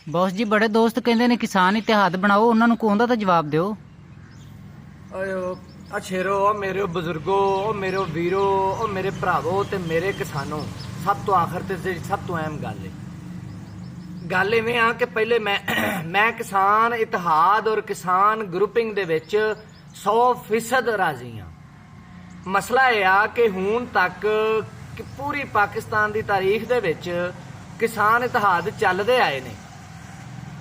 Boss ਜੀ ਬੜੇ ਦੋਸਤ ਕਹਿੰਦੇ ਨੇ ਕਿਸਾਨ ਇਤਿਹਾਦ ਬਣਾਓ, ਉਹਨਾਂ ਨੂੰ ਕੋਹਦਾ ਤਾਂ ਜਵਾਬ ਦਿਓ। ਆ ਸ਼ੇਰੋ, ਉਹ ਮੇਰੇ ਬਜ਼ੁਰਗੋ, ਉਹ ਮੇਰੇ ਵੀਰੋ, ਉਹ ਮੇਰੇ ਭਰਾਵੋ ਤੇ ਮੇਰੇ ਕਿਸਾਨੋ, ਸਭ ਤੋਂ ਆਖਰ ਤੇ ਜਿਹੜੀ ਸਭ ਤੋਂ ਅਹਿਮ ਗੱਲ ਇਵੇਂ ਆ ਕਿ ਪਹਿਲੇ ਮੈਂ ਕਿਸਾਨ ਇਤਿਹਾਦ ਔਰ ਕਿਸਾਨ ਗਰੁੱਪਿੰਗ ਦੇ ਵਿੱਚ 100% ਰਾਜ਼ੀ ਆ। ਮਸਲਾ ਇਹ ਆ ਕਿ ਹੁਣ ਤੱਕ ਕਿ ਪੂਰੀ ਪਾਕਿਸਤਾਨ ਦੀ ਤਾਰੀਖ ਦੇ ਵਿੱਚ ਕਿਸਾਨ ਇਤਿਹਾਦ ਚੱਲਦੇ ਆਏ ਨੇ।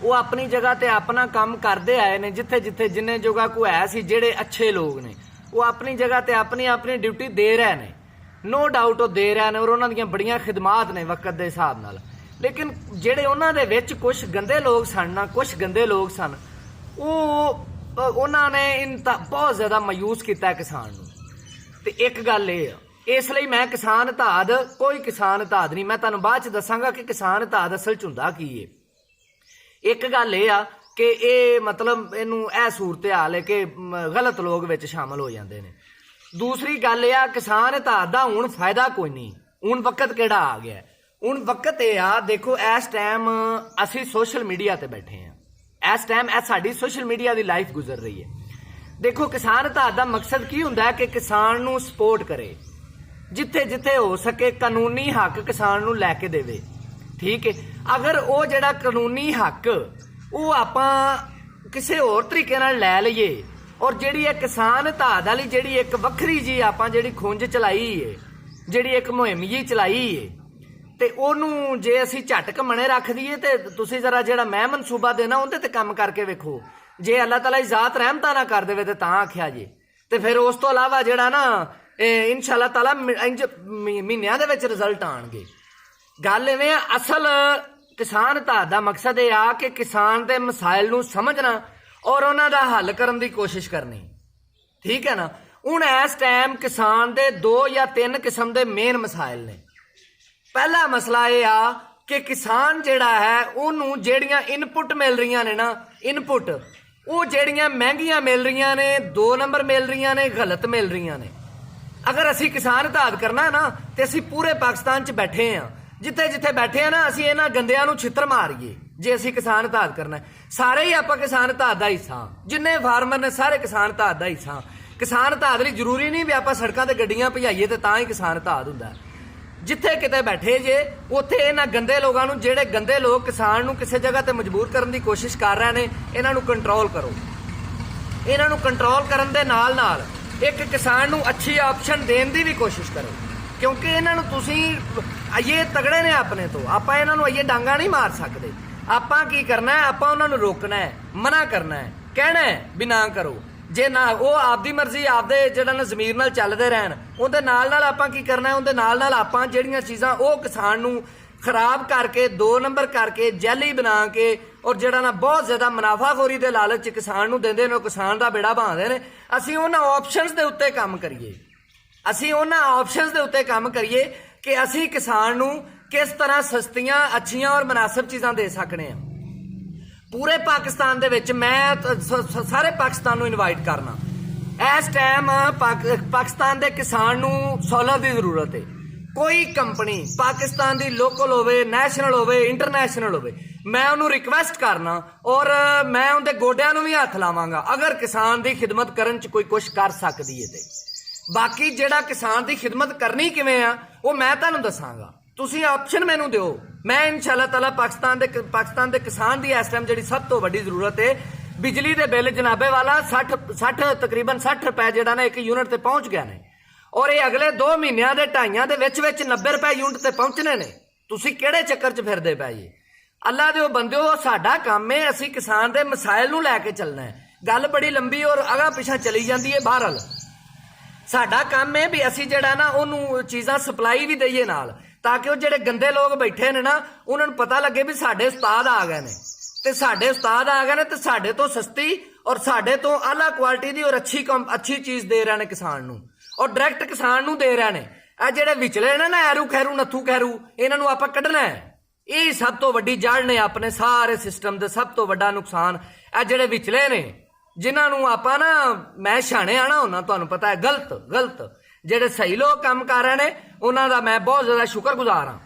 ਉਹ ਆਪਣੀ ਜਗ੍ਹਾ ਤੇ ਆਪਣਾ ਕੰਮ ਕਰਦੇ ਆਏ ਨੇ, ਜਿੱਥੇ ਜਿੱਥੇ ਜਿੰਨੇ ਜਗ੍ਹਾ ਕੋਈ ਹੈ ਸੀ, ਜਿਹੜੇ ਅੱਛੇ ਲੋਕ ਨੇ ਉਹ ਆਪਣੀ ਜਗ੍ਹਾ ਤੇ ਆਪਣੀ ਆਪਣੀ ਡਿਊਟੀ ਦੇ ਰਹੇ ਨੇ। ਨੋ ਡਾਊਟ ਉਹ ਦੇ ਰਹੇ ਨੇ ਔਰ ਉਹਨਾਂ ਦੀਆਂ ਬੜੀਆਂ ਖਿਦਮਾਤ ਨੇ ਵਕਤ ਦੇ ਹਿਸਾਬ ਨਾਲ। ਲੇਕਿਨ ਜਿਹੜੇ ਉਹਨਾਂ ਦੇ ਵਿੱਚ ਕੁਝ ਗੰਦੇ ਲੋਕ ਸਨ ਨਾ, ਕੁਝ ਗੰਦੇ ਲੋਕ ਸਨ, ਉਹਨਾਂ ਨੇ ਬਹੁਤ ਜ਼ਿਆਦਾ ਮਾਯੂਸ ਕੀਤਾ ਕਿਸਾਨ ਨੂੰ। ਤੇ ਇੱਕ ਗੱਲ ਇਹ ਆ, ਇਸ ਲਈ ਮੈਂ ਕਿਸਾਨ ਇਤਿਹਾਦ, ਕੋਈ ਕਿਸਾਨ ਇਤਿਹਾਦ ਨਹੀਂ, ਮੈਂ ਤੁਹਾਨੂੰ ਬਾਅਦ ਚ ਦੱਸਾਂਗਾ ਕਿ ਕਿਸਾਨ ਇਤਿਹਾਦ ਅਸਲ ਚ ਹੁੰਦਾ ਕੀ ਹੈ। ਇੱਕ ਗੱਲ ਇਹ ਆ ਕਿ ਇਹ ਮਤਲਬ ਇਹਨੂੰ ਇਹ ਸੂਰਤ ਹਾਲ ਹੈ ਕਿ ਗਲਤ ਲੋਕ ਵਿੱਚ ਸ਼ਾਮਲ ਹੋ ਜਾਂਦੇ ਨੇ। ਦੂਸਰੀ ਗੱਲ ਇਹ ਆ, ਕਿਸਾਨ ਇਤਿਹਾਦ ਦਾ ਹੁਣ ਫਾਇਦਾ ਕੋਈ ਨਹੀਂ। ਹੁਣ ਵਕਤ ਕਿਹੜਾ ਆ ਗਿਆ? ਹੁਣ ਵਕਤ ਇਹ ਆ, ਦੇਖੋ ਇਸ ਟਾਈਮ ਅਸੀਂ ਸੋਸ਼ਲ ਮੀਡੀਆ ਤੇ ਬੈਠੇ ਆ। ਇਸ ਟਾਈਮ ਇਹ ਸਾਡੀ ਸੋਸ਼ਲ ਮੀਡੀਆ ਦੀ ਲਾਈਫ ਗੁਜ਼ਰ ਰਹੀ ਹੈ। ਦੇਖੋ ਕਿਸਾਨ ਇਤਿਹਾਦ ਦਾ ਮਕਸਦ ਕੀ ਹੁੰਦਾ ਹੈ ਕਿ ਕਿਸਾਨ ਨੂੰ ਸਪੋਰਟ ਕਰੇ, ਜਿੱਥੇ ਜਿੱਥੇ ਹੋ ਸਕੇ ਕਾਨੂੰਨੀ ਹੱਕ ਕਿਸਾਨ ਨੂੰ ਲੈ ਕੇ ਦੇਵੇ। ਠੀਕ ਹੈ, ਅਗਰ ਉਹ ਜਿਹੜਾ ਕਾਨੂੰਨੀ ਹੱਕ ਉਹ ਆਪਾਂ ਕਿਸੇ ਹੋਰ ਤਰੀਕੇ ਨਾਲ ਲੈ ਲਈਏ ਔਰ ਜਿਹੜੀ ਇਹ ਕਿਸਾਨ ਇਤਿਹਾਦ ਵਾਲੀ ਜਿਹੜੀ ਇੱਕ ਵੱਖਰੀ ਜੀ ਆਪਾਂ ਜਿਹੜੀ ਖੁੰਝ ਚਲਾਈ ਏ, ਜਿਹੜੀ ਇੱਕ ਮੁਹਿੰਮ ਜੀ ਚਲਾਈ ਏ, ਤੇ ਉਹਨੂੰ ਜੇ ਅਸੀਂ ਝਟਕ ਮਣੇ ਰੱਖ ਦਈਏ ਤੇ ਤੁਸੀਂ ਜਰਾ ਜਿਹੜਾ ਮੈਂ ਮਨਸੂਬਾ ਦੇਣਾ ਉਹਦੇ ਤੇ ਕੰਮ ਕਰਕੇ ਵੇਖੋ। ਜੇ ਅੱਲਾਹ ਤਾਲਾ ਜ਼ਾਤ ਰਹਿਮਤਾਂ ਨਾ ਕਰ ਦੇਵੇ ਤੇ ਤਾਂ ਆਖਿਆ ਜੇ, ਤੇ ਫਿਰ ਉਸ ਤੋਂ ਇਲਾਵਾ ਜਿਹੜਾ ਨਾ ਇਨਸ਼ਾਅੱਲਾ ਤਾਲਾ ਮਹੀਨਿਆਂ ਦੇ ਵਿੱਚ ਰਿਜ਼ਲਟ ਆਣਗੇ। ਗੱਲ ਇਵੇਂ ਆ, ਅਸਲ ਕਿਸਾਨ ਇਤਿਹਾਦ ਦਾ ਮਕਸਦ ਇਹ ਆ ਕਿ ਕਿਸਾਨ ਦੇ ਮਸਾਇਲ ਨੂੰ ਸਮਝਣਾ ਔਰ ਉਹਨਾਂ ਦਾ ਹੱਲ ਕਰਨ ਦੀ ਕੋਸ਼ਿਸ਼ ਕਰਨੀ। ਠੀਕ ਹੈ ਨਾ। ਹੁਣ ਇਸ ਟਾਈਮ ਕਿਸਾਨ ਦੇ 2 ਜਾਂ 3 ਕਿਸਮ ਦੇ ਮੇਨ ਮਸਾਇਲ ਨੇ। ਪਹਿਲਾ ਮਸਲਾ ਇਹ ਆ ਕਿ ਕਿਸਾਨ ਜਿਹੜਾ ਹੈ ਉਹਨੂੰ ਜਿਹੜੀਆਂ ਇਨਪੁਟ ਮਿਲ ਰਹੀਆਂ ਨੇ ਨਾ, ਇਨਪੁਟ ਉਹ ਜਿਹੜੀਆਂ ਮਹਿੰਗੀਆਂ ਮਿਲ ਰਹੀਆਂ ਨੇ, 2 ਨੰਬਰ ਮਿਲ ਰਹੀਆਂ ਨੇ, ਗਲਤ ਮਿਲ ਰਹੀਆਂ ਨੇ। ਅਗਰ ਅਸੀਂ ਕਿਸਾਨ ਇਤਿਹਾਦ ਕਰਨਾ ਨਾ ਤੇ ਅਸੀਂ ਪੂਰੇ ਪਾਕਿਸਤਾਨ 'ਚ ਬੈਠੇ ਆ, ਜਿੱਥੇ ਜਿੱਥੇ ਬੈਠੇ ਆ ਨਾ, ਅਸੀਂ ਇਹਨਾਂ ਗੰਦਿਆਂ ਨੂੰ ਛਿੱਤਰ ਮਾਰੀਏ। ਜੇ ਅਸੀਂ ਕਿਸਾਨ ਇਤਿਹਾਦ ਕਰਨਾ, ਸਾਰੇ ਹੀ ਆਪਾਂ ਕਿਸਾਨ ਇਤਿਹਾਦ ਦਾ ਹਿੱਸਾ, ਜਿੰਨੇ ਫਾਰਮਰ ਨੇ ਸਾਰੇ ਕਿਸਾਨ ਇਤਿਹਾਦ ਦਾ ਹਿੱਸਾ। ਕਿਸਾਨ ਇਤਿਹਾਦ ਲਈ ਜ਼ਰੂਰੀ ਨਹੀਂ ਵੀ ਆਪਾਂ ਸੜਕਾਂ ਤੇ ਗੱਡੀਆਂ ਭਜਾਈਏ ਤੇ ਤਾਂ ਹੀ ਕਿਸਾਨ ਇਤਿਹਾਦ ਹੁੰਦਾ। ਜਿੱਥੇ ਕਿਤੇ ਬੈਠੇ ਜੇ ਉੱਥੇ ਇਹਨਾਂ ਗੰਦੇ ਲੋਕਾਂ ਨੂੰ, ਜਿਹੜੇ ਗੰਦੇ ਲੋਕ ਕਿਸਾਨ ਨੂੰ ਕਿਸੇ ਜਗ੍ਹਾ ਤੇ ਮਜਬੂਰ ਕਰਨ ਦੀ ਕੋਸ਼ਿਸ਼ ਕਰ ਰਹੇ ਨੇ, ਇਹਨਾਂ ਨੂੰ ਕੰਟਰੋਲ ਕਰੋ। ਇਹਨਾਂ ਨੂੰ ਕੰਟਰੋਲ ਕਰਨ ਦੇ ਨਾਲ ਨਾਲ ਇੱਕ ਕਿਸਾਨ ਨੂੰ ਅੱਛੀ ਆਪਸ਼ਨ ਦੇਣ ਦੀ ਵੀ ਕੋਸ਼ਿਸ਼ ਕਰੋ, ਕਿਉਂਕਿ ਇਹਨਾਂ ਨੂੰ ਤੁਸੀਂ ਇਹ ਤਗੜੇ ਨੇ ਆਪਣੇ ਤੋਂ, ਆਪਾਂ ਇਹਨਾਂ ਨੂੰ ਇਹ ਡਾਂਗਾ ਨਹੀਂ ਮਾਰ ਸਕਦੇ। ਆਪਾਂ ਕੀ ਕਰਨਾ ਹੈ, ਆਪਾਂ ਉਹਨਾਂ ਨੂੰ ਰੋਕਣਾ ਹੈ, ਮਨਾ ਕਰਨਾ ਹੈ, ਕਹਿਣਾ ਹੈ ਵੀ ਨਾ ਕਰੋ। ਜੇ ਨਾ ਉਹ ਆਪਦੀ ਮਰਜ਼ੀ ਆਪਦੇ ਜਿਹੜਾ ਨਾ ਜ਼ਮੀਰ ਨਾਲ ਚੱਲਦੇ ਰਹਿਣ, ਉਹਦੇ ਨਾਲ ਨਾਲ ਆਪਾਂ ਕੀ ਕਰਨਾ ਹੈ, ਉਹਦੇ ਨਾਲ ਨਾਲ ਆਪਾਂ ਜਿਹੜੀਆਂ ਚੀਜ਼ਾਂ ਉਹ ਕਿਸਾਨ ਨੂੰ ਖਰਾਬ ਕਰਕੇ, 2 ਨੰਬਰ ਕਰਕੇ, ਜੈਲੀ ਬਣਾ ਕੇ ਔਰ ਜਿਹੜਾ ਨਾ ਬਹੁਤ ਜ਼ਿਆਦਾ ਮੁਨਾਫਾਖੋਰੀ ਦੇ ਲਾਲਚ 'ਚ ਕਿਸਾਨ ਨੂੰ ਦਿੰਦੇ ਨੇ, ਉਹ ਕਿਸਾਨ ਦਾ ਬੇੜਾ ਬਹਾਉਂਦੇ ਨੇ। ਅਸੀਂ ਉਹਨਾਂ ਆਪਸ਼ਨਸ ਦੇ ਉੱਤੇ ਕੰਮ ਕਰੀਏ, ਅਸੀਂ ਉਹਨਾਂ ਆਪਸ਼ਨਸ ਦੇ ਉੱਤੇ ਕੰਮ ਕਰੀਏ ਕਿ ਅਸੀਂ ਕਿਸਾਨ ਨੂੰ ਕਿਸ ਤਰ੍ਹਾਂ ਸਸਤੀਆਂ, ਅੱਛੀਆਂ ਔਰ ਮੁਨਾਸਿਬ ਚੀਜ਼ਾਂ ਦੇ ਸਕਦੇ ਹਾਂ। ਪੂਰੇ ਪਾਕਿਸਤਾਨ ਦੇ ਵਿੱਚ ਮੈਂ ਸਾਰੇ ਪਾਕਿਸਤਾਨ ਨੂੰ ਇਨਵਾਈਟ ਕਰਨਾ, ਇਸ ਟਾਈਮ ਪਾਕਿਸਤਾਨ ਦੇ ਕਿਸਾਨ ਨੂੰ ਸਹੂਲਤ ਦੀ ਜ਼ਰੂਰਤ ਹੈ। ਕੋਈ ਕੰਪਨੀ ਪਾਕਿਸਤਾਨ ਦੀ ਲੋਕਲ ਹੋਵੇ, ਨੈਸ਼ਨਲ ਹੋਵੇ, ਇੰਟਰਨੈਸ਼ਨਲ ਹੋਵੇ, ਮੈਂ ਉਹਨੂੰ ਰਿਕਵੈਸਟ ਕਰਨਾ ਔਰ ਮੈਂ ਉਹਦੇ ਗੋਡਿਆਂ ਨੂੰ ਵੀ ਹੱਥ ਲਾਵਾਂਗਾ ਅਗਰ ਕਿਸਾਨ ਦੀ ਖਿਦਮਤ ਕਰਨ 'ਚ ਕੋਈ ਕੁਛ ਕਰ ਸਕਦੀ ਹੈ ਤੇ। ਬਾਕੀ ਜਿਹੜਾ ਕਿਸਾਨ ਦੀ ਖਿਦਮਤ ਕਰਨੀ ਕਿਵੇਂ ਆ ਉਹ ਮੈਂ ਤੁਹਾਨੂੰ ਦੱਸਾਂਗਾ। ਤੁਸੀਂ ਆਪਸ਼ਨ ਮੈਨੂੰ ਦਿਓ, ਮੈਂ ਇਨਸ਼ਾਅੱਲਾ ਤਾਲਾ ਪਾਕਿਸਤਾਨ ਦੇ ਕਿਸਾਨ ਦੀ ਇਸ ਟਾਈਮ ਜਿਹੜੀ ਸਭ ਤੋਂ ਵੱਡੀ ਜ਼ਰੂਰਤ ਹੈ, ਬਿਜਲੀ ਦੇ ਬਿੱਲ ਜਨਾਬੇ ਵਾਲਾ 60 ਤਕਰੀਬਨ 60 ਰੁਪਏ ਜਿਹੜਾ ਨਾ 1 ਯੂਨਿਟ ਤੇ ਪਹੁੰਚ ਗਿਆ ਨੇ ਔਰ ਇਹ ਅਗਲੇ 2 ਮਹੀਨਿਆਂ ਦੇ ਢਾਈਆਂ ਦੇ ਵਿੱਚ 90 ਰੁਪਏ ਯੂਨਿਟ ਤੇ ਪਹੁੰਚਣੇ ਨੇ। ਤੁਸੀਂ ਕਿਹੜੇ ਚੱਕਰ 'ਚ ਫਿਰਦੇ ਪਏ ਜੀ? ਅੱਲਾ ਦੇ ਉਹ ਬੰਦਿਓ, ਸਾਡਾ ਕੰਮ ਹੈ ਅਸੀਂ ਕਿਸਾਨ ਦੇ ਮਸਾਇਲ ਨੂੰ ਲੈ ਕੇ ਚੱਲਣਾ ਹੈ। ਗੱਲ ਬੜੀ ਲੰਬੀ ਔਰ ਅਗਾਂਹ ਪਿਛਾਂ ਚਲੀ ਜਾਂਦੀ ਹੈ। ਬਹਰਹਾਲ ਸਾਡਾ ਕੰਮ ਹੈ ਵੀ ਅਸੀਂ ਜਿਹੜਾ ਨਾ ਉਹਨੂੰ ਚੀਜ਼ਾਂ ਸਪਲਾਈ ਵੀ ਦਈਏ ਨਾਲ, ਤਾਂ ਕਿ ਉਹ ਜਿਹੜੇ ਗੰਦੇ ਲੋਕ ਬੈਠੇ ਨੇ ਨਾ ਉਹਨਾਂ ਨੂੰ ਪਤਾ ਲੱਗੇ ਵੀ ਸਾਡੇ ਉਸਤਾਦ ਆ ਗਏ ਨੇ, ਤੇ ਸਾਡੇ ਉਸਤਾਦ ਆ ਗਏ ਨੇ ਤੇ ਸਾਡੇ ਤੋਂ ਸਸਤੀ ਔਰ ਸਾਡੇ ਤੋਂ ਆਲਾ ਕੁਆਲਿਟੀ ਦੀ ਔਰ ਅੱਛੀ ਚੀਜ਼ ਦੇ ਰਹੇ ਨੇ ਕਿਸਾਨ ਨੂੰ, ਔਰ ਡਾਇਰੈਕਟ ਕਿਸਾਨ ਨੂੰ ਦੇ ਰਹੇ ਨੇ। ਇਹ ਜਿਹੜੇ ਵਿਚਲੇ ਨੇ ਨਾ ਐਰੂ ਖੈਰੂ, ਨੱਥੂ ਖੈਰੂ, ਇਹਨਾਂ ਨੂੰ ਆਪਾਂ ਕੱਢਣਾ ਹੈ। ਇਹ ਸਭ ਤੋਂ ਵੱਡੀ ਜੜ ਨੇ ਆਪਣੇ ਸਾਰੇ ਸਿਸਟਮ ਦੇ, ਸਭ ਤੋਂ ਵੱਡਾ ਨੁਕਸਾਨ ਇਹ ਜਿਹੜੇ ਵਿਚਲੇ ਨੇ, ਜਿਨ੍ਹਾਂ ਨੂੰ ਆਪਾਂ ਨਾ, ਮੈਂ ਛਾਣੇ ਆਣਾ ਹੁੰਦਾ, ਤੁਹਾਨੂੰ ਪਤਾ ਹੈ ਗਲਤ ਜਿਹੜੇ ਸਹੀ ਲੋਕ ਕੰਮ ਕਰ ਰਹੇ ਨੇ ਉਹਨਾਂ ਦਾ ਮੈਂ ਬਹੁਤ ਜ਼ਿਆਦਾ ਸ਼ੁਕਰਗੁਜ਼ਾਰ ਹਾਂ।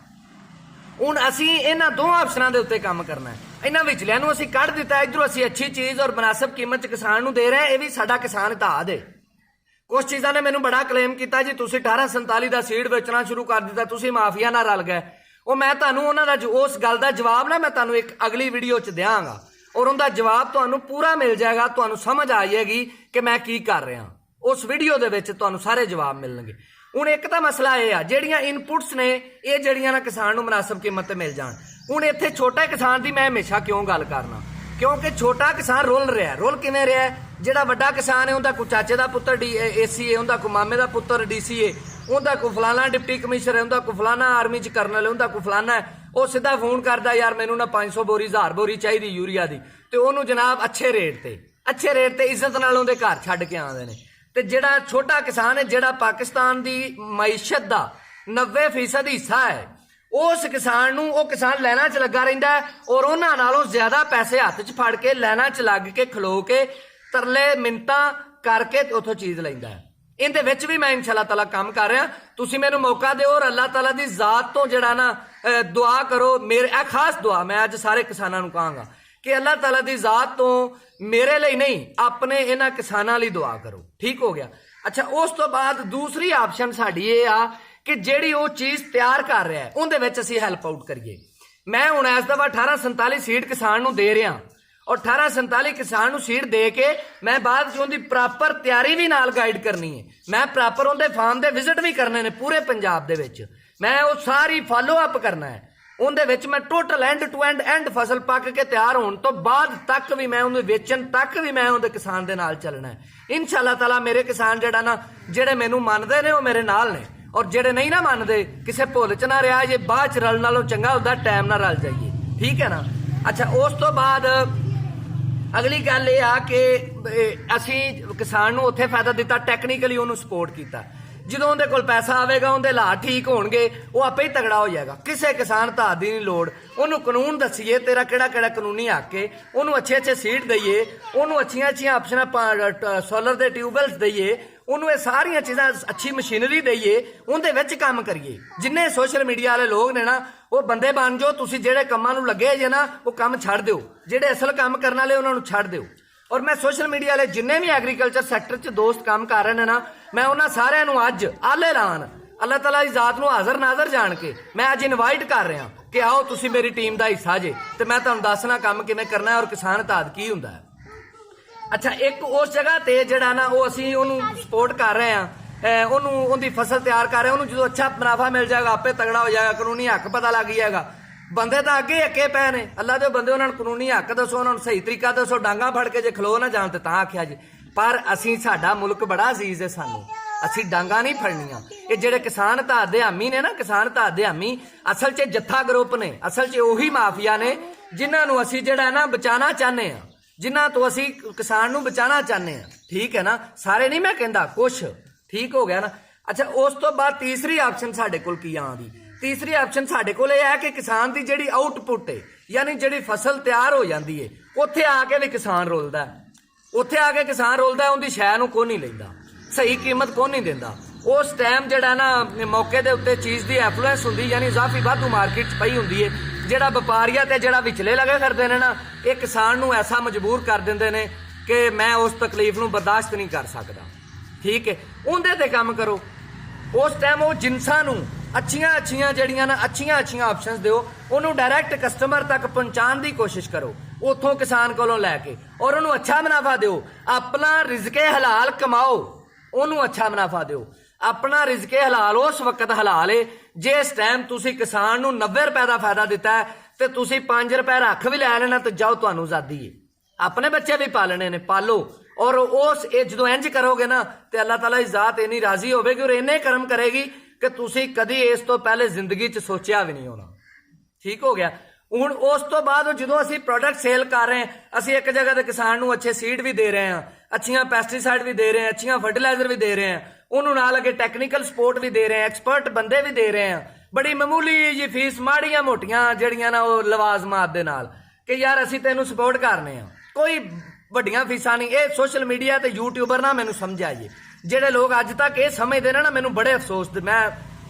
ਹੁਣ ਅਸੀਂ ਇਹਨਾਂ 2 ਆਪਸ਼ਨਾਂ ਦੇ ਉੱਤੇ ਕੰਮ ਕਰਨਾ ਹੈ। ਇਹਨਾਂ ਵਿਚਲਿਆਂ ਨੂੰ ਅਸੀਂ ਕੱਢ ਦਿੱਤਾ, ਇਧਰੋਂ ਅਸੀਂ ਅੱਛੀ ਚੀਜ਼ ਔਰ ਮੁਨਾਸਬ ਕੀਮਤ 'ਚ ਕਿਸਾਨ ਨੂੰ ਦੇ ਰਹੇ ਹਾਂ। ਇਹ ਵੀ ਸਾਡਾ ਕਿਸਾਨ ਇਤਿਹਾਦ ਹੈ। ਕੁਛ ਚੀਜ਼ਾਂ ਨੇ ਮੈਨੂੰ ਬੜਾ ਕਲੇਮ ਕੀਤਾ ਜੀ ਤੁਸੀਂ 1847 ਦਾ ਸੀਡ ਵੇਚਣਾ ਸ਼ੁਰੂ ਕਰ ਦਿੱਤਾ, ਤੁਸੀਂ ਮਾਫੀਆ ਨਾਲ ਰਲ ਗਏ। ਉਹ ਮੈਂ ਤੁਹਾਨੂੰ ਉਹਨਾਂ ਦਾ ਉਸ ਗੱਲ ਦਾ ਜਵਾਬ ਨਾ ਮੈਂ ਤੁਹਾਨੂੰ ਇੱਕ ਅਗਲੀ ਵੀਡੀਓ 'ਚ ਦਿਆਂਗਾ ਔਰ ਉਹਦਾ ਜਵਾਬ ਤੁਹਾਨੂੰ ਪੂਰਾ ਮਿਲ ਜਾਏਗਾ, ਤੁਹਾਨੂੰ ਸਮਝ ਆ ਜਾਏਗੀ ਕਿ ਮੈਂ ਕੀ ਕਰ ਰਿਹਾ। ਉਸ ਵੀਡੀਓ ਦੇ ਵਿੱਚ ਤੁਹਾਨੂੰ ਸਾਰੇ ਜਵਾਬ ਮਿਲਣਗੇ। ਹੁਣ ਇੱਕ ਤਾਂ ਮਸਲਾ ਇਹ ਆ ਜਿਹੜੀਆਂ ਇਨਪੁਟਸ ਨੇ ਇਹ ਜਿਹੜੀਆਂ ਨਾ ਕਿਸਾਨ ਨੂੰ ਮੁਨਾਸਬ ਕੀਮਤ ਤੇ ਮਿਲ ਜਾਣ। ਹੁਣ ਇੱਥੇ ਛੋਟੇ ਕਿਸਾਨ ਦੀ ਮੈਂ ਹਮੇਸ਼ਾ ਕਿਉਂ ਗੱਲ ਕਰਨਾ, ਕਿਉਂਕਿ ਛੋਟਾ ਕਿਸਾਨ ਰੁਲ ਰਿਹਾ। ਰੁਲ ਕਿਵੇਂ ਰਿਹਾ? ਜਿਹੜਾ ਵੱਡਾ ਕਿਸਾਨ ਹੈ ਉਹਦਾ ਕੋਈ ਚਾਚੇ ਦਾ ਪੁੱਤਰ ਏਸੀ ਹੈ, ਉਹਦਾ ਕੋਈ ਮਾਮੇ ਦਾ ਪੁੱਤਰ ਡੀਸੀ ਹੈ, ਉਹਦਾ ਕੋਈ ਫਲਾਣਾ ਡਿਪਟੀ ਕਮਿਸ਼ਨਰ ਹੈ, ਉਹਦਾ ਕੋਈ ਫਲਾਣਾ ਆਰਮੀ 'ਚ ਕਰਨਲ ਹੈ, ਉਹਦਾ ਕੋਈ ਫਲਾਣਾ ਹੈ। ਉਹ ਸਿੱਧਾ ਫੋਨ ਕਰਦਾ ਯਾਰ ਮੈਨੂੰ ਨਾ 500 ਬੋਰੀ 1000 ਬੋਰੀ ਚਾਹੀਦੀ ਯੂਰੀਆ ਦੀ, ਤੇ ਉਹਨੂੰ ਜਨਾਬ ਅੱਛੇ ਰੇਟ ਤੇ ਇੱਜ਼ਤ ਨਾਲ ਉਹਦੇ ਘਰ ਛੱਡ ਕੇ ਆਉਂਦੇ ਨੇ। ਤੇ ਜਿਹੜਾ ਛੋਟਾ ਕਿਸਾਨ ਹੈ ਜਿਹੜਾ ਪਾਕਿਸਤਾਨ ਦੀ ਮਈਸ਼ਤ ਦਾ 90% ਹਿੱਸਾ ਹੈ, ਉਸ ਕਿਸਾਨ ਨੂੰ ਉਹ ਕਿਸਾਨ ਲਾਈਨਾਂ 'ਚ ਲੱਗਾ ਰਹਿੰਦਾ ਹੈ ਔਰ ਉਹਨਾਂ ਨਾਲੋਂ ਜ਼ਿਆਦਾ ਪੈਸੇ ਹੱਥ 'ਚ ਫੜ ਕੇ ਲਾਈਨਾਂ 'ਚ ਲੱਗ ਕੇ ਖਲੋ ਕੇ ਤਰਲੇ ਮਿੰਤਾਂ ਕਰਕੇ ਉੱਥੋਂ ਚੀਜ਼ ਲੈਂਦਾ ਹੈ। ਇਹਦੇ ਵਿੱਚ ਵੀ ਮੈਂ ਇਨਸ਼ਾਅੱਲਾ ਤਾਲਾ ਕੰਮ ਕਰ ਰਿਹਾ। ਤੁਸੀਂ ਮੈਨੂੰ ਮੌਕਾ ਦਿਓ ਔਰ ਅੱਲਾਹ ਤਾਲਾ ਦੀ ਜ਼ਾਤ ਤੋਂ ਜਿਹੜਾ ਨਾ ਦੁਆ ਕਰੋ। ਮੇਰੇ ਇਹ ਖਾਸ ਦੁਆ ਮੈਂ ਅੱਜ ਸਾਰੇ ਕਿਸਾਨਾਂ ਨੂੰ ਕਹਾਂਗਾ ਕਿ ਅੱਲਾਹ ਤਾਲਾ ਦੀ ਜ਼ਾਤ ਤੋਂ ਮੇਰੇ ਲਈ ਨਹੀਂ ਆਪਣੇ ਇਹਨਾਂ ਕਿਸਾਨਾਂ ਲਈ ਦੁਆ ਕਰੋ। ਠੀਕ ਹੋ ਗਿਆ। ਅੱਛਾ, ਉਸ ਤੋਂ ਬਾਅਦ ਦੂਸਰੀ ਆਪਸ਼ਨ ਸਾਡੀ ਇਹ ਆ ਕਿ ਜਿਹੜੀ ਉਹ ਚੀਜ਼ ਤਿਆਰ ਕਰ ਰਿਹਾ ਹੈ ਉਹਦੇ ਵਿੱਚ ਅਸੀਂ ਹੈਲਪ ਆਊਟ ਕਰੀਏ। ਮੈਂ ਹੁਣ ਇਸ ਦਫਾ 1847 ਸੀਡ ਕਿਸਾਨ ਨੂੰ ਦੇ ਰਿਹਾ ਔਰ 1847 ਕਿਸਾਨ ਨੂੰ ਸੀਡ ਦੇ ਕੇ ਮੈਂ ਬਾਅਦ ਚ ਉਹਦੀ ਪ੍ਰੋਪਰ ਤਿਆਰੀ ਵੀ ਨਾਲ ਗਾਈਡ ਕਰਨੀ ਹੈ। ਮੈਂ ਪ੍ਰੋਪਰ ਉਹਦੇ ਫਾਰਮ ਦੇ ਵਿਜ਼ਿਟ ਵੀ ਕਰਨੇ ਨੇ ਪੂਰੇ ਪੰਜਾਬ ਦੇ ਵਿੱਚ। ਮੈਂ ਉਹ ਸਾਰੀ ਫਾਲੋ ਅਪ ਕਰਨਾ ਹੈ। ਉਹਦੇ ਵਿੱਚ ਮੈਂ ਟੋਟਲ ਐਂਡ ਟੂ ਐਂਡ ਫਸਲ ਪੱਕ ਕੇ ਤਿਆਰ ਹੋਣ ਤੋਂ ਬਾਅਦ ਤੱਕ ਵੀ ਮੈਂ ਉਹਨੂੰ ਵੇਚਣ ਤੱਕ ਵੀ ਮੈਂ ਉਹਦੇ ਕਿਸਾਨ ਦੇ ਨਾਲ ਚੱਲਣਾ ਹੈ। ਇਨਸ਼ਾਅੱਲਾ ਤਾਲਾ ਮੇਰੇ ਕਿਸਾਨ ਜਿਹੜਾ ਨਾ ਜਿਹੜੇ ਮੈਨੂੰ ਮੰਨਦੇ ਨੇ ਉਹ ਮੇਰੇ ਨਾਲ ਨੇ ਔਰ ਜਿਹੜੇ ਨਹੀਂ ਨਾ ਮੰਨਦੇ ਕਿਸੇ ਭੁੱਲ ਚ ਨਾ ਰਿਹਾ ਜੇ ਬਾਅਦ ਚ ਰਲਣ ਨਾਲੋਂ ਚੰਗਾ ਹੁੰਦਾ ਟਾਈਮ ਨਾਲ ਰਲ ਜਾਈਏ। ਠੀਕ ਹੈ ਨਾ। ਅੱਛਾ, ਉਸ ਤੋਂ ਬਾਅਦ ਅਗਲੀ ਗੱਲ ਇਹ ਆ ਕਿ ਅਸੀਂ ਕਿਸਾਨ ਨੂੰ ਉੱਥੇ ਫਾਇਦਾ ਦਿੱਤਾ, ਟੈਕਨੀਕਲੀ ਉਹਨੂੰ ਸਪੋਰਟ ਕੀਤਾ। ਜਦੋਂ ਉਹਦੇ ਕੋਲ ਪੈਸਾ ਆਵੇਗਾ ਉਹਦੇ ਹਾਲਾਤ ਠੀਕ ਹੋਣਗੇ ਉਹ ਆਪੇ ਹੀ ਤਗੜਾ ਹੋ ਜਾਏਗਾ। ਕਿਸੇ ਕਿਸਾਨ ਧਾਰ ਦੀ ਨਹੀਂ ਲੋੜ। ਉਹਨੂੰ ਕਾਨੂੰਨ ਦੱਸੀਏ ਤੇਰਾ ਕਿਹੜਾ ਕਿਹੜਾ ਕਾਨੂੰਨੀ ਹੱਕ ਹੈ, ਉਹਨੂੰ ਅੱਛੇ ਸੀਟ ਦਈਏ, ਉਹਨੂੰ ਅੱਛੀਆਂ ਆਪਸ਼ਨਾਂ ਸੋਲਰ ਦੇ ਟਿਊਬਵੈਲਸ ਦਈਏ, ਉਹਨੂੰ ਇਹ ਸਾਰੀਆਂ ਚੀਜ਼ਾਂ ਅੱਛੀ ਮਸ਼ੀਨਰੀ ਦਈਏ, ਉਹਦੇ ਵਿੱਚ ਕੰਮ ਕਰੀਏ। ਜਿੰਨੇ ਸੋਸ਼ਲ ਮੀਡੀਆ ਵਾਲੇ ਲੋਕ ਨੇ ਨਾ ਉਹ ਬੰਦੇ ਬਣ ਜਾਓ। ਤੁਸੀਂ ਜਿਹੜੇ ਕੰਮਾਂ ਨੂੰ ਲੱਗੇ ਜੇ ਨਾ ਉਹ ਕੰਮ ਛੱਡ ਦਿਓ, ਜਿਹੜੇ ਅਸਲ ਕੰਮ ਕਰਨ ਵਾਲੇ ਉਹਨਾਂ ਨੂੰ ਛੱਡ ਦਿਓ। ਔਰ ਮੈਂ ਸੋਸ਼ਲ ਮੀਡੀਆ ਵਾਲੇ ਜਿੰਨੇ ਵੀ ਐਗਰੀਕਲਚਰ ਸੈਕਟਰ 'ਚ ਦੋਸਤ ਕੰਮ ਕਰ ਰਹੇ ਨੇ ਨਾ ਮੈਂ ਉਹਨਾਂ ਸਾਰਿਆਂ ਨੂੰ ਅੱਜ ਆਲੇ ਲਾਨ ਅੱਲਾਹ ਤਾਲਾ ਦੀ ਜ਼ਾਤ ਨੂੰ ਹਾਜ਼ਰ ਨਾਜ਼ਰ ਜਾਣ ਕੇ ਮੈਂ ਅੱਜ ਇਨਵਾਈਟ ਕਰ ਰਿਹਾ ਕਿ ਆਓ ਤੁਸੀਂ ਮੇਰੀ ਟੀਮ ਦਾ ਹਿੱਸਾ ਜੇ ਤੇ ਮੈਂ ਤੁਹਾਨੂੰ ਦੱਸਣਾ ਕੰਮ ਕਿਵੇਂ ਕਰਨਾ ਔਰ ਕਿਸਾਨ ਧਾਦ ਕੀ ਹੁੰਦਾ ਹੈ। ਅੱਛਾ, ਇੱਕ ਉਸ ਜਗ੍ਹਾ ਤੇ ਜਿਹੜਾ ਨਾ ਉਹ ਅਸੀਂ ਉਹਨੂੰ ਸਪੋਰਟ ਕਰ ਰਹੇ ਹਾਂ, ਉਹਨੂੰ ਉਹਦੀ ਫਸਲ ਤਿਆਰ ਕਰ ਰਹੇ। ਉਹਨੂੰ ਜਦੋਂ ਅੱਛਾ ਮੁਨਾਫਾ ਮਿਲ ਜਾਏਗਾ ਆਪੇ ਤਗੜਾ ਹੋ ਜਾਏਗਾ, ਕਾਨੂੰਨੀ ਹੱਕ ਪਤਾ ਲੱਗ ਜਾਏਗਾ। ਬੰਦੇ ਤਾਂ ਅੱਗੇ ਅੱਕੇ ਪਏ ਨੇ, ਅੱਲਾ ਦੇ ਬੰਦੇ ਉਹਨਾਂ ਨੂੰ ਕਾਨੂੰਨੀ ਹੱਕ ਦੱਸੋ, ਉਹਨਾਂ ਨੂੰ ਸਹੀ ਤਰੀਕਾ ਦੱਸੋ। ਡਾਂਗਾ ਫੜ ਕੇ ਜੇ ਖਲੋ ਨਾ ਜਾਣ ਤੇ ਤਾਂ ਆਖਿਆ ਜੀ। ਪਰ ਅਸੀਂ ਸਾਡਾ ਮੁਲਕ ਬੜਾ ਅਜ਼ੀਜ਼ ਹੈ, ਸਾਨੂੰ ਅਸੀਂ ਡਾਂਗਾ ਨਹੀਂ ਫੜਨੀਆਂ। ਇਹ ਜਿਹੜੇ ਕਿਸਾਨ ਧਾਰ ਦੇ ਹਾਮੀ ਨੇ ਨਾ, ਕਿਸਾਨ ਧਾਰ ਦੇ ਹਾਮੀ ਅਸਲ 'ਚ ਜੱਥਾ ਗਰੁੱਪ ਨੇ, ਅਸਲ 'ਚ ਉਹੀ ਮਾਫੀਆ ਨੇ ਜਿਨ੍ਹਾਂ ਨੂੰ ਅਸੀਂ ਜਿਹੜਾ ਨਾ ਬਚਾਉਣਾ ਚਾਹੁੰਦੇ ਹਾਂ, ਜਿਨ੍ਹਾਂ ਤੋਂ ਅਸੀਂ ਕਿਸਾਨ ਨੂੰ ਬਚਾਉਣਾ ਚਾਹੁੰਦੇ ਹਾਂ। ਠੀਕ ਹੈ ਨਾ। ਸਾਰੇ ਨਹੀਂ ਮੈਂ ਕਹਿੰਦਾ, ਕੁਛ ਠੀਕ ਹੋ ਗਿਆ ਨਾ। ਅੱਛਾ, ਉਸ ਤੋਂ ਬਾਅਦ ਤੀਸਰੀ ਆਪਸ਼ਨ ਸਾਡੇ ਕੋਲ ਕੀ ਆਉਂਦੀ? ਤੀਸਰੀ ਆਪਸ਼ਨ ਸਾਡੇ ਕੋਲ ਇਹ ਹੈ ਕਿ ਕਿਸਾਨ ਦੀ ਜਿਹੜੀ ਆਊਟਪੁੱਟ ਹੈ ਯਾਨੀ ਜਿਹੜੀ ਫਸਲ ਤਿਆਰ ਹੋ ਜਾਂਦੀ ਹੈ ਉੱਥੇ ਆ ਕੇ ਵੀ ਕਿਸਾਨ ਰੋਲਦਾ। ਉੱਥੇ ਆ ਕੇ ਕਿਸਾਨ ਰੋਲਦਾ, ਉਹਦੀ ਸ਼ੈ ਨੂੰ ਕੋਈ ਨਹੀਂ ਲੈਂਦਾ, ਸਹੀ ਕੀਮਤ ਕੋਈ ਨਹੀਂ ਦਿੰਦਾ। ਉਸ ਟਾਈਮ ਜਿਹੜਾ ਨਾ ਮੌਕੇ ਦੇ ਉੱਤੇ ਚੀਜ਼ ਦੀ ਐਫਲੂਐਂਸ ਹੁੰਦੀ ਯਾਨੀ ਇਜ਼ਾਫੀ ਵਾਧੂ ਮਾਰਕੀਟ 'ਚ ਪਈ ਹੁੰਦੀ ਹੈ। ਜਿਹੜਾ ਵਪਾਰੀਆ ਤੇ ਜਿਹੜਾ ਵਿਚਲੇ ਲਗੇ ਕਰਦੇ ਨੇ ਨਾ ਇਹ ਕਿਸਾਨ ਨੂੰ ਐਸਾ ਮਜਬੂਰ ਕਰ ਦਿੰਦੇ ਨੇ ਕਿ ਮੈਂ ਉਸ ਤਕਲੀਫ ਨੂੰ ਬਰਦਾਸ਼ਤ ਨਹੀਂ ਕਰ ਸਕਦਾ। ਠੀਕ ਹੈ, ਉਹਦੇ ਤੇ ਕੰਮ ਕਰੋ। ਉਸ ਟਾਈਮ ਉਹ ਜਿਨਸਾਂ ਨੂੰ ਅੱਛੀਆਂ ਜਿਹੜੀਆਂ ਨਾ ਅੱਛੀਆਂ ਆਪਸ਼ਨਸ ਦਿਓ, ਉਹਨੂੰ ਡਾਇਰੈਕਟ ਕਸਟਮਰ ਤੱਕ ਪਹੁੰਚਾਉਣ ਦੀ ਕੋਸ਼ਿਸ਼ ਕਰੋ ਉੱਥੋਂ ਕਿਸਾਨ ਕੋਲੋਂ ਲੈ ਕੇ, ਔਰ ਉਹਨੂੰ ਅੱਛਾ ਮੁਨਾਫਾ ਦਿਓ। ਆਪਣਾ ਰਿਜ਼ਕੇ ਹਲਾਲ ਕਮਾਓ, ਉਹਨੂੰ ਅੱਛਾ ਮੁਨਾਫਾ ਦਿਓ। ਆਪਣਾ ਰਿਜ਼ਕੇ ਹਲਾਲ ਉਸ ਵਕਤ ਹਲਾਲ ਏ ਜਿਸ ਟਾਈਮ ਤੁਸੀਂ ਕਿਸਾਨ ਨੂੰ 90 ਰੁਪਏ ਦਾ ਫਾਇਦਾ ਦਿੱਤਾ ਹੈ ਤੇ ਤੁਸੀਂ 5 ਰੁਪਏ ਰੱਖ ਵੀ ਲੈ ਲੈਣਾ ਤੇ ਜਾਓ, ਤੁਹਾਨੂੰ ਆਜ਼ਾਦੀ ਹੈ। ਆਪਣੇ ਬੱਚੇ ਵੀ ਪਾਲਣੇ ਨੇ, ਪਾਲੋ। ਔਰ ਉਸ ਇਹ ਜਦੋਂ ਇੰਜ ਕਰੋਗੇ ਨਾ ਤੇ ਅੱਲਾਹ ਤਾਲਾ ਦੀ ਜ਼ਾਤ ਇੰਨੀ ਰਾਜ਼ੀ ਹੋਵੇਗੀ ਔਰ ਇੰਨੇ ਕਰਮ ਕਰੇਗੀ ਕਿ ਤੁਸੀਂ ਕਦੀ ਇਸ ਤੋਂ ਪਹਿਲੇ ਜ਼ਿੰਦਗੀ 'ਚ ਸੋਚਿਆ ਵੀ ਨਹੀਂ ਹੋਣਾ। ਠੀਕ ਹੋ ਗਿਆ। ਹੁਣ ਉਸ ਤੋਂ ਬਾਅਦ ਜਦੋਂ ਅਸੀਂ ਪ੍ਰੋਡਕਟ ਸੇਲ ਕਰ ਰਹੇ ਹਾਂ, ਅਸੀਂ ਇੱਕ ਜਗ੍ਹਾ ਤੇ ਕਿਸਾਨ ਨੂੰ ਅੱਛੇ ਸੀਡ ਵੀ ਦੇ ਰਹੇ ਹਾਂ, ਅੱਛੀਆਂ ਪੈਸਟੀਸਾਈਡ ਵੀ ਦੇ ਰਹੇ ਹਾਂ, ਅੱਛੀਆਂ ਫਰਟੀਲਾਈਜ਼ਰ ਵੀ ਦੇ ਰਹੇ ਹਾਂ, ਉਹਨੂੰ ਨਾਲ ਅੱਗੇ ਟੈਕਨੀਕਲ ਸਪੋਰਟ ਵੀ ਦੇ ਰਹੇ ਹਾਂ, ਐਕਸਪਰਟ ਬੰਦੇ ਵੀ ਦੇ ਰਹੇ ਹਾਂ। ਬੜੀ ਮਾਮੂਲੀ ਜੀ ਫੀਸ, ਮਾੜੀਆਂ ਮੋਟੀਆਂ ਜਿਹੜੀਆਂ ਨਾ ਉਹ ਲਵਾਜ਼ਮਾਤ ਦੇ ਨਾਲ ਕਿ ਯਾਰ ਅਸੀਂ ਤੈਨੂੰ ਸਪੋਰਟ ਕਰਨੇ ਆ, ਕੋਈ ਵੱਡੀਆਂ ਫੀਸਾਂ ਨਹੀਂ। ਇਹ ਸੋਸ਼ਲ ਮੀਡੀਆ ਤੇ ਯੂਟਿਊਬਰ ਨਾ ਮੈਨੂੰ ਸਮਝਿਆ ਜੀ, ਜਿਹੜੇ ਲੋਕ ਅੱਜ ਤੱਕ ਇਹ ਸਮਝਦੇ ਨੇ ਨਾ ਮੈਨੂੰ ਬੜੇ ਅਫਸੋਸ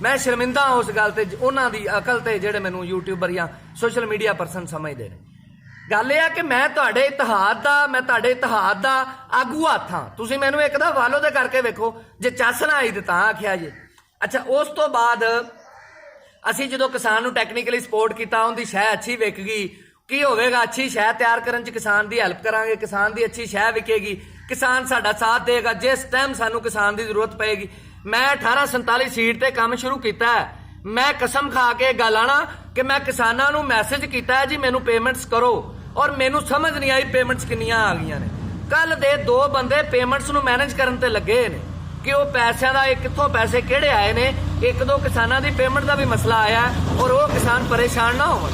ਮੈਂ ਸ਼ਰਮਿੰਦਾ ਉਸ ਗੱਲ ਤੇ, ਉਹਨਾਂ ਦੀ ਅਕਲ ਤੇ ਜਿਹੜੇ ਮੈਨੂੰ ਯੂਟਿਊਬਰ ਜਾਂ ਸੋਸ਼ਲ ਮੀਡੀਆ ਪਰਸਨ ਸਮਝਦੇ ਨੇ। ਗੱਲ ਇਹ ਆ ਕਿ ਮੈਂ ਤੁਹਾਡੇ ਇਤਿਹਾਦ ਦਾ ਆਗੂ ਹੱਥ ਹਾਂ। ਤੁਸੀਂ ਮੈਨੂੰ ਇੱਕ ਦਾ ਫਾਲੋ ਤੇ ਕਰਕੇ ਵੇਖੋ, ਜੇ ਚੱਸ ਨਾ ਆਈ ਤੇ ਤਾਂ ਆਖਿਆ ਜੇ। ਅੱਛਾ, ਉਸ ਤੋਂ ਬਾਅਦ ਅਸੀਂ ਜਦੋਂ ਕਿਸਾਨ ਨੂੰ ਟੈਕਨੀਕਲੀ ਸਪੋਰਟ ਕੀਤਾ, ਉਹਦੀ ਸ਼ੈ ਅੱਛੀ ਵਿਕ ਗਈ, ਕੀ ਹੋਵੇਗਾ? ਅੱਛੀ ਸ਼ੈ ਤਿਆਰ ਕਰਨ 'ਚ ਕਿਸਾਨ ਦੀ ਹੈਲਪ ਕਰਾਂਗੇ, ਕਿਸਾਨ ਦੀ ਅੱਛੀ ਸ਼ੈ ਵਿਕੇਗੀ, ਕਿਸਾਨ ਸਾਡਾ ਸਾਥ ਦੇਗਾ। ਜਿਸ ਟਾਈਮ ਸਾਨੂੰ ਕਿਸਾਨ ਦੀ ਜ਼ਰੂਰਤ ਪਏਗੀ, ਮੈਂ 1847 ਸੀਟ ਤੇ ਕੰਮ ਸ਼ੁਰੂ ਕੀਤਾ ਹੈ। ਮੈਂ ਕਸਮ ਖਾ ਕੇ ਗੱਲ ਆਣਾ ਕਿ ਮੈਂ ਕਿਸਾਨਾਂ ਨੂੰ ਮੈਸੇਜ ਕੀਤਾ ਹੈ ਜੀ ਮੈਨੂੰ ਪੇਮੈਂਟਸ ਕਰੋ, ਔਰ ਮੈਨੂੰ ਸਮਝ ਨਹੀਂ ਆਈ ਪੇਮੈਂਟਸ ਕਿੰਨੀਆਂ ਆ ਗਈਆਂ ਨੇ। ਕੱਲ ਦੇ 2 ਬੰਦੇ ਪੇਮੈਂਟਸ ਨੂੰ ਮੈਨੇਜ ਕਰਨ ਤੇ ਲੱਗੇ ਨੇ ਕਿ ਉਹ ਪੈਸਿਆਂ ਦਾ ਕਿੱਥੋਂ ਪੈਸੇ ਕਿਹੜੇ ਆਏ ਨੇ। 1-2 ਕਿਸਾਨਾਂ ਦੀ ਪੇਮੈਂਟ ਦਾ ਵੀ ਮਸਲਾ ਆਇਆ ਔਰ ਉਹ ਕਿਸਾਨ ਪਰੇਸ਼ਾਨ ਨਾ ਹੋਣ।